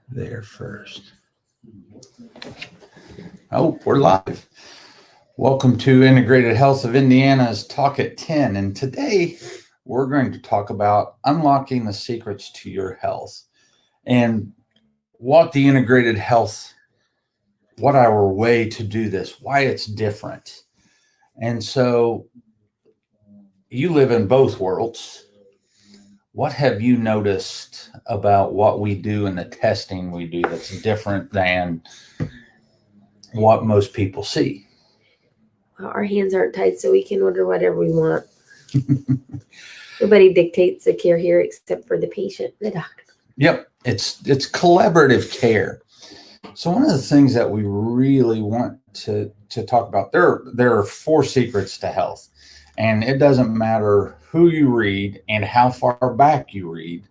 there first. Oh, we're live. Welcome to Integrated Health of Indiana's Talk at 10. And today we're going to talk about unlocking the secrets to your health and what the integrated health, what our way to do this, why it's different. And so you live in both worlds. What have you noticed about what we do and the testing we do that's different than what most people see? Well, our hands aren't tied, so we can order whatever we want. Nobody dictates the care here except for the patient, the doctor. Yep, it's collaborative care. So one of the things that we really want to talk about, there are 4 secrets to health. And it doesn't matter who you read and how far back you read,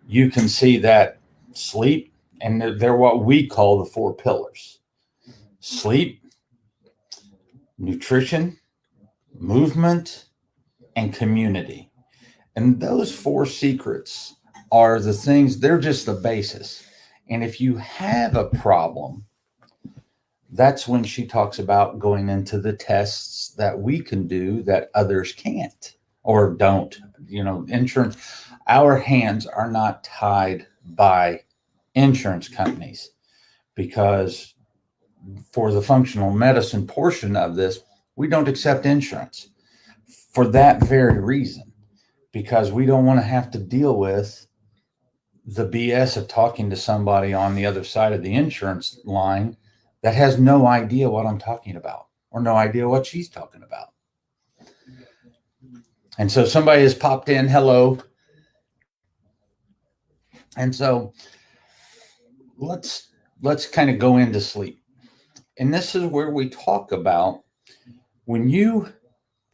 you can see that sleep, and they're what we call the 4 pillars. Sleep, nutrition, movement, and community. And those 4 secrets are the things, they're just the basis. And if you have a problem, that's when she talks about going into the tests that we can do that others can't or don't. You know, insurance, our hands are not tied by insurance companies, because for the functional medicine portion of this, we don't accept insurance for that very reason, because we don't want to have to deal with the BS of talking to somebody on the other side of the insurance line that has no idea what I'm talking about or no idea what she's talking about. And so somebody has popped in, hello. And so let's kind of go into sleep. And this is where we talk about when you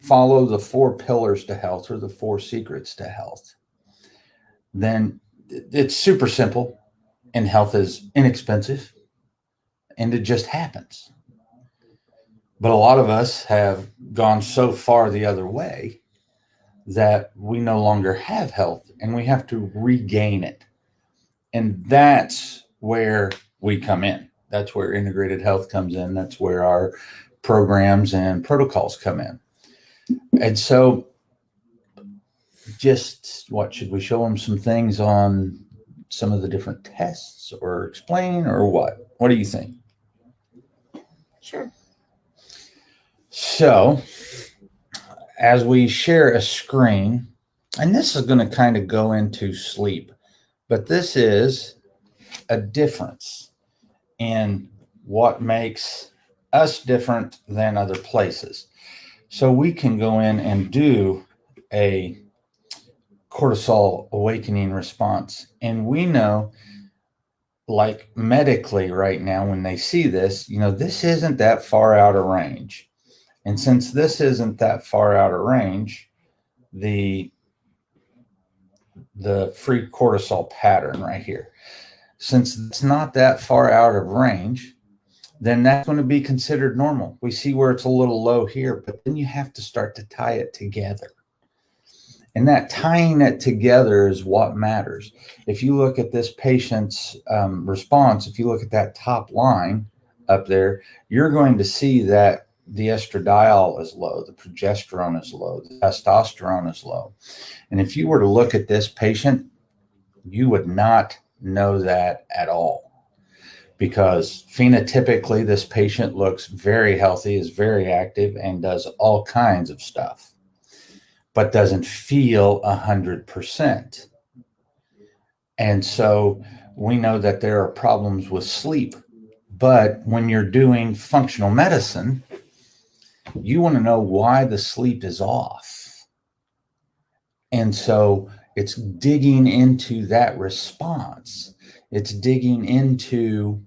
follow the 4 pillars to health or the 4 secrets to health, then it's super simple, and health is inexpensive, and it just happens. But a lot of us have gone so far the other way that we no longer have health, and we have to regain it. And that's where we come in. That's where integrated health comes in. That's where our programs and protocols come in. And so just what, should we show them some things on some of the different tests or explain, or what? What do you think? Sure. So as we share a screen, and this is going to kind of go into sleep, but this is a difference in what makes us different than other places. So we can go in and do a cortisol awakening response. And we know, like medically right now, when they see this, you know, this isn't that far out of range. And since this isn't that far out of range, the free cortisol pattern right here, since it's not that far out of range, then that's going to be considered normal. We see where it's a little low here, but then you have to start to tie it together. And that tying it together is what matters. If you look at this patient's response, if you look at that top line up there, you're going to see that the estradiol is low, the progesterone is low, the testosterone is low. And if you were to look at this patient, you would not know that at all, because phenotypically this patient looks very healthy, is very active, and does all kinds of stuff, but doesn't feel 100%. And so we know that there are problems with sleep, but when you're doing functional medicine, you want to know why the sleep is off. And so it's digging into that response. It's digging into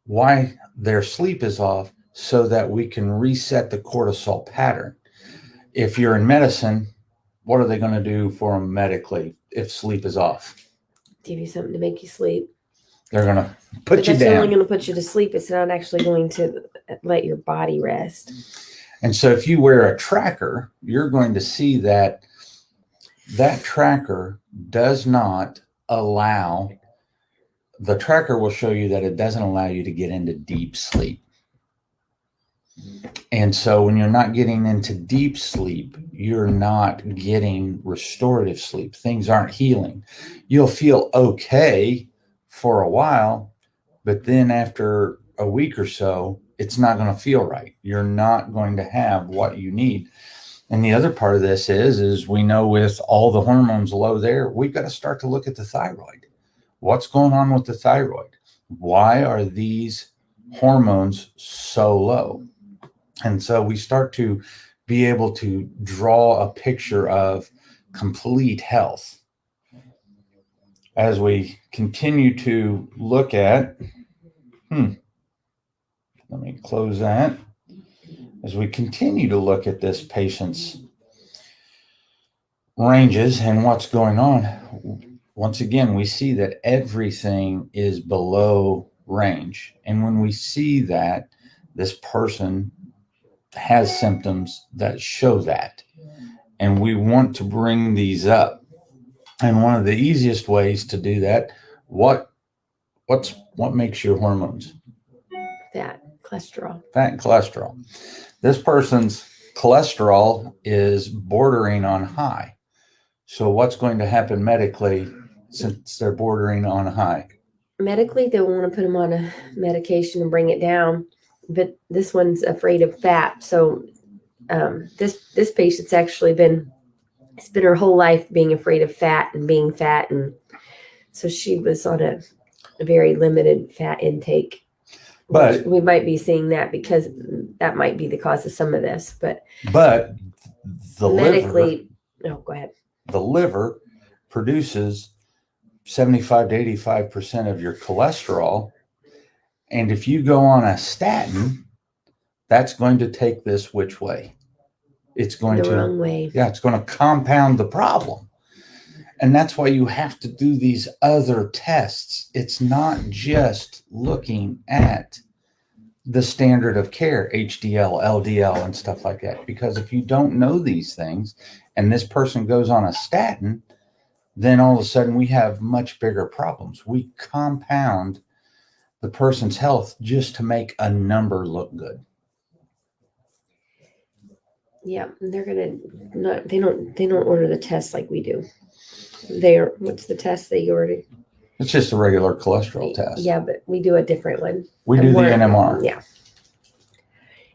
why their sleep is off so that we can reset the cortisol pattern. If you're in medicine, what are they going to do for them medically if sleep is off? Give you something to make you sleep. They're going to put you down. That's only going to put you to sleep. It's not actually going to let your body rest. And so if you wear a tracker, you're going to see that that tracker does not allow, the tracker will show you that it doesn't allow you to get into deep sleep. And so when you're not getting into deep sleep, you're not getting restorative sleep. Things aren't healing. You'll feel okay for a while, but then after a week or so, it's not going to feel right. You're not going to have what you need. And the other part of this is we know with all the hormones low there, we've got to start to look at the thyroid. What's going on with the thyroid? Why are these hormones so low? And so we start to be able to draw a picture of complete health. As we continue to look at, let me close that. As we continue to look at this patient's ranges and what's going on, once again, we see that everything is below range. And when we see that, this person has symptoms that show that. And we want to bring these up. And one of the easiest ways to do that, what makes your hormones? Fat, cholesterol. Fat and cholesterol. This person's cholesterol is bordering on high. So what's going to happen medically since they're bordering on high? Medically, they'll want to put them on a medication and bring it down. But this one's afraid of fat. So this patient's actually spent her whole life being afraid of fat and being fat. And so she was on a very limited fat intake. But we might be seeing that because that might be the cause of some of this. But the medically, go ahead. The liver produces 75 to 85% of your cholesterol. And if you go on a statin, that's going to take this which way? It's going the wrong way. Yeah, it's going to compound the problem. And that's why you have to do these other tests. It's not just looking at the standard of care, HDL, LDL, and stuff like that. Because if you don't know these things and this person goes on a statin, then all of a sudden we have much bigger problems. We compound the person's health just to make a number look good. Yeah, they're gonna they don't order the test like we do. What's the test they order? It's just a regular cholesterol test. Yeah, but we do a different one. We do the NMR. Yeah.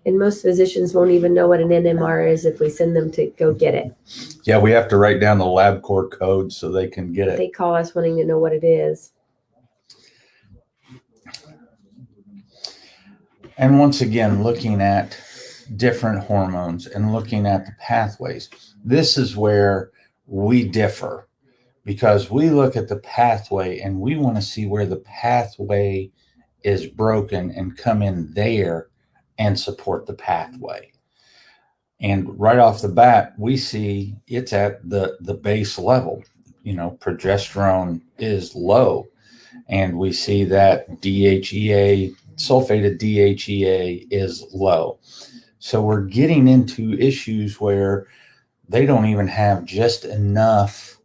And most physicians won't even know what an NMR is if we send them to go get it. Yeah, we have to write down the LabCorp code so they can get it. They call us wanting to know what it is. And once again, looking at different hormones and looking at the pathways, this is where we differ, because we look at the pathway and we want to see where the pathway is broken and come in there and support the pathway. And right off the bat, we see it's at the base level. Progesterone is low, and we see that DHEA, sulfated DHEA, is low. So we're getting into issues where they don't even have just enough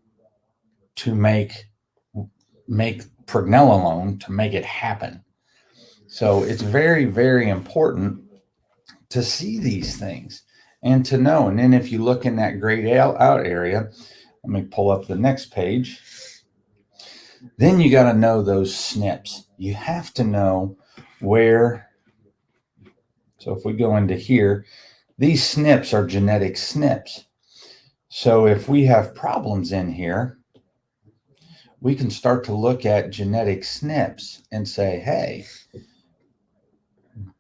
to make pregnenolone to make it happen. So it's very, very important to see these things and to know. And then if you look in that grayed out area, let me pull up the next page. Then you got to know those SNPs. You have to know where. So if we go into here, these SNPs are genetic SNPs. So if we have problems in here, we can start to look at genetic SNPs and say, hey,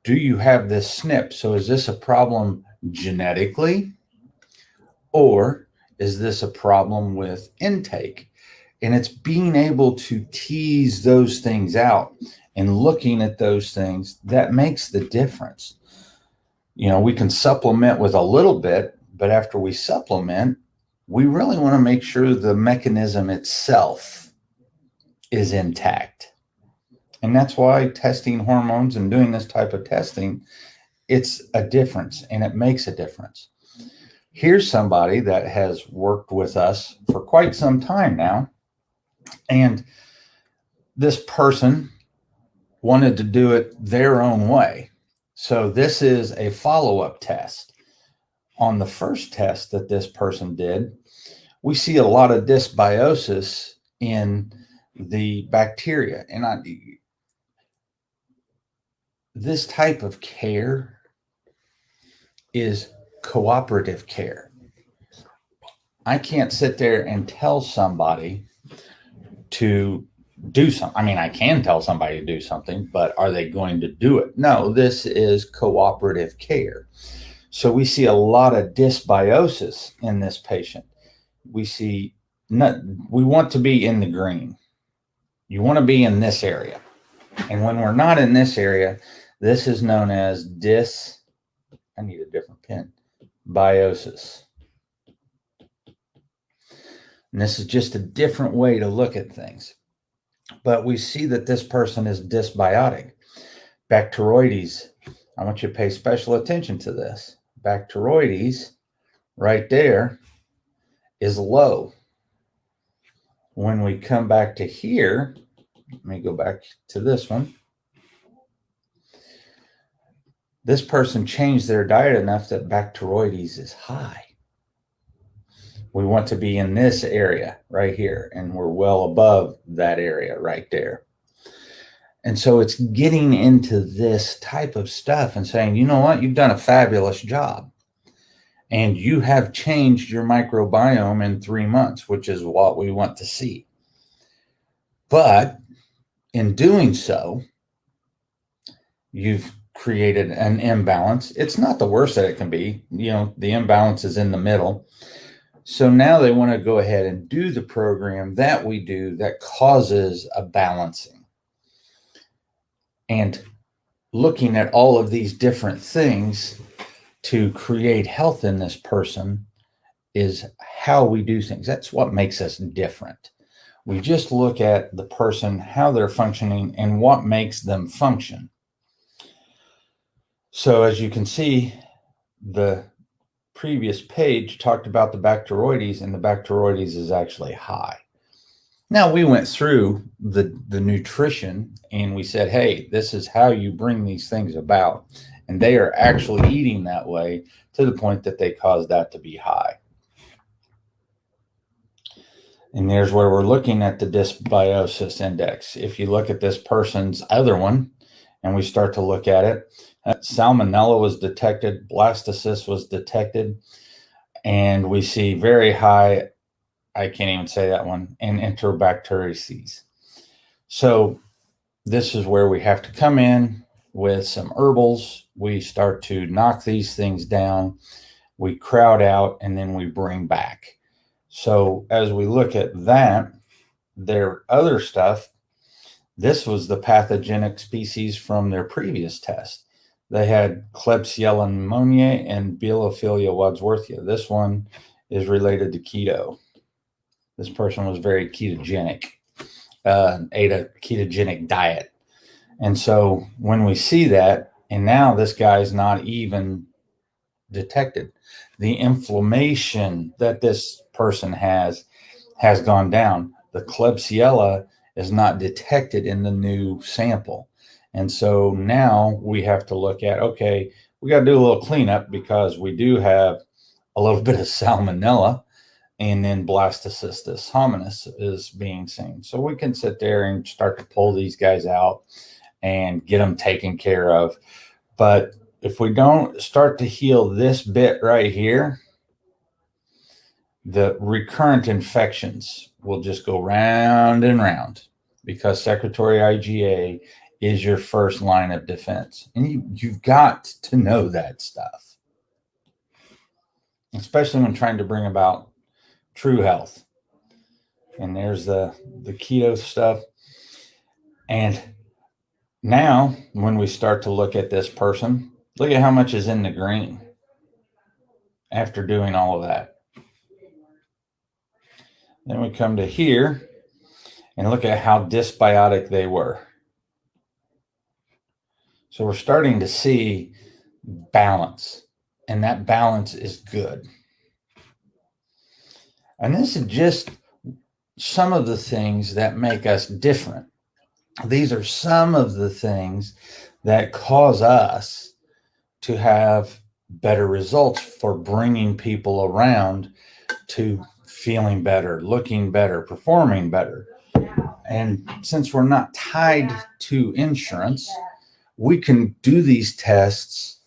do you have this SNP? So is this a problem genetically, or is this a problem with intake? And it's being able to tease those things out and looking at those things that makes the difference. We can supplement with a little bit, but after we supplement, we really want to make sure the mechanism itself is intact. And that's why testing hormones and doing this type of testing, it's a difference, and it makes a difference. Here's somebody that has worked with us for quite some time now. And this person wanted to do it their own way. So this is a follow-up test. On the first test that this person did, we see a lot of dysbiosis in the bacteria. And this type of care is cooperative care. I can't sit there and tell somebody to do something. I mean, I can tell somebody to do something, but are they going to do it? No, this is cooperative care. So we see a lot of dysbiosis in this patient. We want to be in the green. You want to be in this area. And when we're not in this area, this is known as I need a different pen, biosis. And this is just a different way to look at things. But we see that this person is dysbiotic. Bacteroides, I want you to pay special attention to this. Bacteroides right there is low. When we come back to here, let me go back to this one. This person changed their diet enough that bacteroides is high. We want to be in this area right here, and we're well above that area right there. And so it's getting into this type of stuff and saying, you know what, you've done a fabulous job. And you have changed your microbiome in 3 months, which is what we want to see. But in doing so, you've created an imbalance. It's not the worst that it can be. You know, the imbalance is in the middle. So now they want to go ahead and do the program that we do that causes a balancing. And looking at all of these different things to create health in this person is how we do things. That's what makes us different. We just look at the person, how they're functioning, and what makes them function. So as you can see, the previous page talked about the bacteroides, and the bacteroides is actually high. Now we went through the nutrition and we said, hey, this is how you bring these things about. And they are actually eating that way to the point that they cause that to be high. And there's where we're looking at the Dysbiosis Index. If you look at this person's other one and we start to look at it, Salmonella was detected, Blastocyst was detected, and we see very high, I can't even say that one, and Enterobacteriaceae. So this is where we have to come in with some herbals. We start to knock these things down, we crowd out, and then we bring back. So as we look at that, their other stuff, this was the pathogenic species from their previous test. They had Klebsiella pneumoniae and Bielophilia wadsworthia. This one is related to keto. This person was very ketogenic, ate a ketogenic diet. And so when we see that, and now this guy's not even detected, the inflammation that this person has gone down. The Klebsiella is not detected in the new sample. And so now we have to look at, okay, we got to do a little cleanup because we do have a little bit of salmonella, and then Blastocystis hominis is being seen. So we can sit there and start to pull these guys out and get them taken care of. But if we don't start to heal this bit right here, the recurrent infections will just go round and round because secretory IgA is your first line of defense. And you've got to know that stuff, especially when trying to bring about true health. And there's the keto stuff. And now when we start to look at this person, look at how much is in the green after doing all of that. Then we come to here and look at how dysbiotic they were. So we're starting to see balance, and that balance is good. And this is just some of the things that make us different. These are some of the things that cause us to have better results for bringing people around to feeling better, looking better, performing better. And since we're not tied to insurance, we can do these tests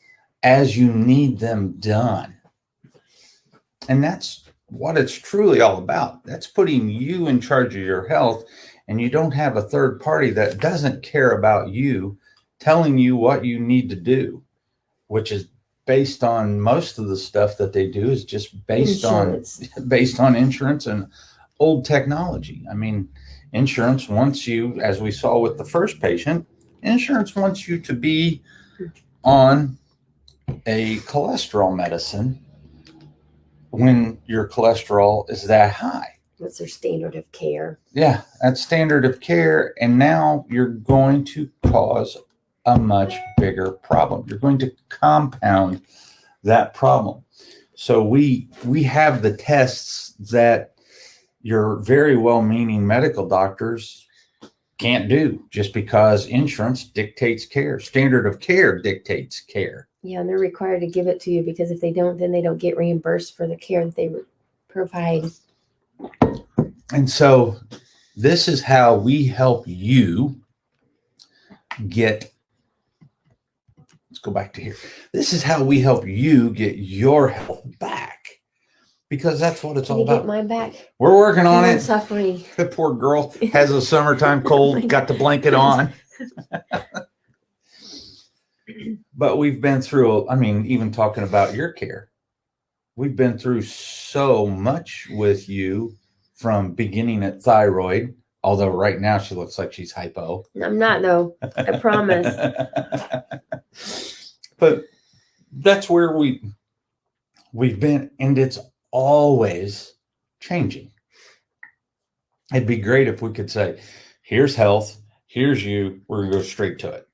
as you need them done. And that's what it's truly all about. That's putting you in charge of your health, and you don't have a third party that doesn't care about you telling you what you need to do, which is based on most of the stuff that they do is just based on insurance and old technology. I mean, insurance wants you, as we saw with the first patient, insurance wants you to be on a cholesterol medicine when your cholesterol is that high. That's their standard of care. Yeah, that's standard of care. And now you're going to cause a much bigger problem. You're going to compound that problem. So we have the tests that your very well-meaning medical doctors can't do just because insurance dictates care. Standard of care dictates care. Yeah, and they're required to give it to you, because if they don't, then they don't get reimbursed for the care that they provide. And so this is how we help you get, let's go back to here. This is how we help you get your health back, because that's what it's all about. Get mine back. We're working on it. I'm suffering. The poor girl has a summertime cold, got the blanket on. But we've been through, I mean, even talking about your care, we've been through so much with you, from beginning at thyroid, although right now she looks like she's hypo. I'm not, though. I promise. But that's where we've been, and it's always changing. It'd be great if we could say, here's health, here's you, we're going to go straight to it.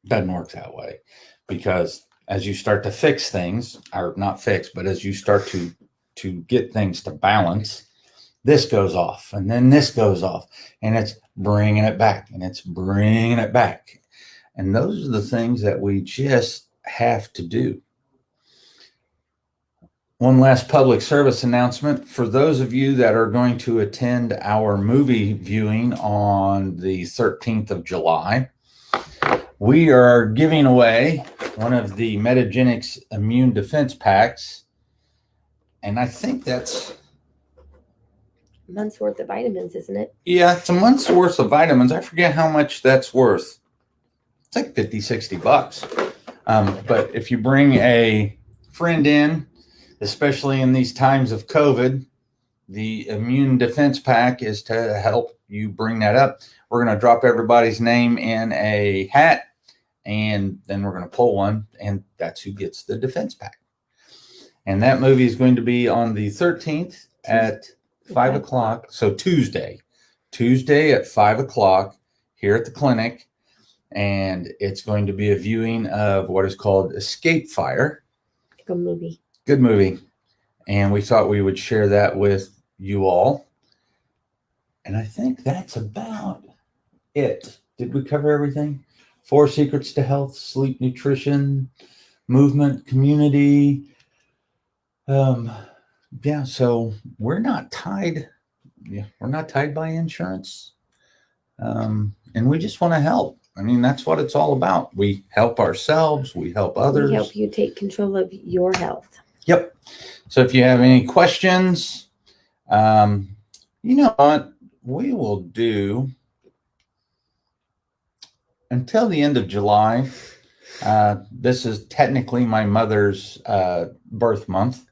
Doesn't work that way, because as you start to fix things, or not fix, but as you start to get things to balance, this goes off, and then this goes off, and it's bringing it back, and it's bringing it back. And those are the things that we just have to do. One last public service announcement. For those of you that are going to attend our movie viewing on the 13th of July, we are giving away one of the Metagenics Immune Defense Packs. And I think that's a month's worth of vitamins, isn't it? Yeah, it's a month's worth of vitamins. I forget how much that's worth. It's like $50-$60. But if you bring a friend in, especially in these times of COVID, the Immune Defense Pack is to help you bring that up. We're going to drop everybody's name in a hat, and then we're going to pull one, and that's who gets the defense pack. And that movie is going to be on the 13th at 5 o'clock. So Tuesday at 5 o'clock here at the clinic. And it's going to be a viewing of what is called Escape Fire. Good movie. Good movie. And we thought we would share that with you all. And I think that's about it. Did we cover everything? 4 secrets to health: sleep, nutrition, movement, community. Yeah, so we're not tied. Yeah, we're not tied by insurance. And we just want to help. I mean, that's what it's all about. We help ourselves. We help others. We help you take control of your health. Yep. So if you have any questions, you know what? We will do until the end of July. This is technically my mother's birth month.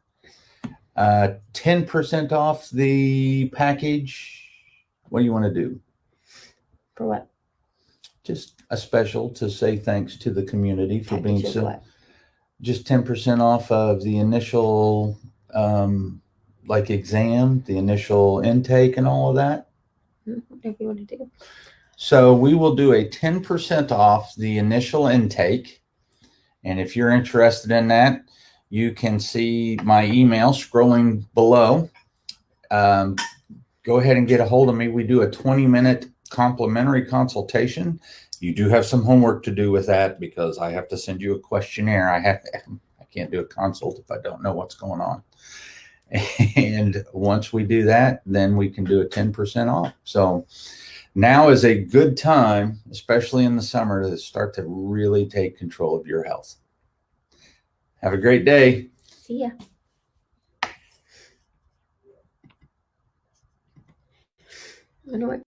10% off the package. What do you want to do? For what? Just a special to say thanks to the community for being so. What? Just 10% off of the initial exam, the initial intake, and all of that. Whatever you want to do. So we will do a 10% off the initial intake. And if you're interested in that, you can see my email scrolling below. go ahead and get a hold of me. We do a 20-minute complimentary consultation. You do have some homework to do with that because I have to send you a questionnaire. I can't do a consult if I don't know what's going on. And once we do that, then we can do a 10% off. So now is a good time, especially in the summer, to start to really take control of your health. Have a great day. See ya. I know what